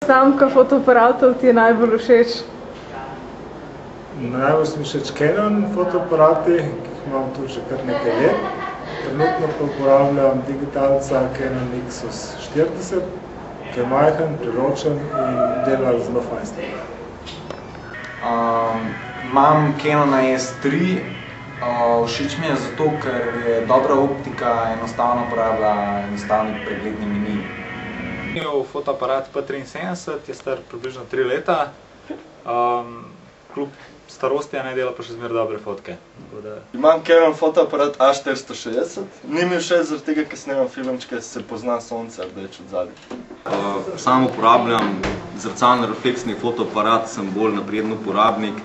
Znamka fotoaparatov ti je najbolj všeč? Najbolj so mi všeč Canon fotoaparati, ki jih imam tu že kar nekaj let. Trenutno pa uporabljam digitalca Canon Nixus 40, ki je majhen, priročen in dela zelo fajn slike. Imam Canona S3, všeč mi je zato, ker je dobra optika, enostavno uporablja, enostavni pregledni meni. Imel fotoaparat P73, je star približno 3 leta. Kljub starosti ne dela pa še zmeraj dobre fotke. Imam Canon fotoaparat A460. Ni mi všeč zaradi tega, ker snemam filmčke, se pozna sonce rdeč od zadaj. Sam uporabljam zrcalno-refleksni fotoaparat, sem bolj napreden uporabnik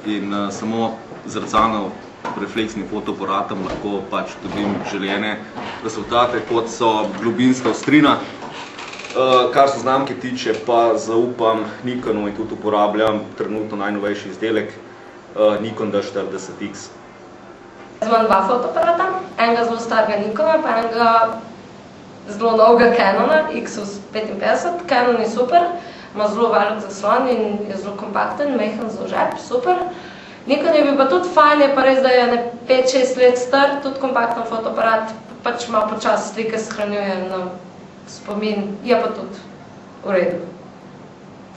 in samo zrcalno-refleksnim fotoaparatom lahko pač dobim želene rezultate, kot so globinska ostrina. Kar se znamke tiče, pa zaupam Nikonu in tudi uporabljam trenutno najnovejši izdelek Nikon D40X. Imam dva fotoaparata, enega zelo starega Nikona, pa enega zelo novega Canona Xus 55. Canon je super, ima zelo velik zaslon in je zelo kompakten, majhen, zelo žep, super. Nikon je bil pa tudi fajn, je pa res, da je 5-6 let star, tudi kompakten fotoaparat, pač malo počasi slike shranjuje na spomin, je pa tudi v redu.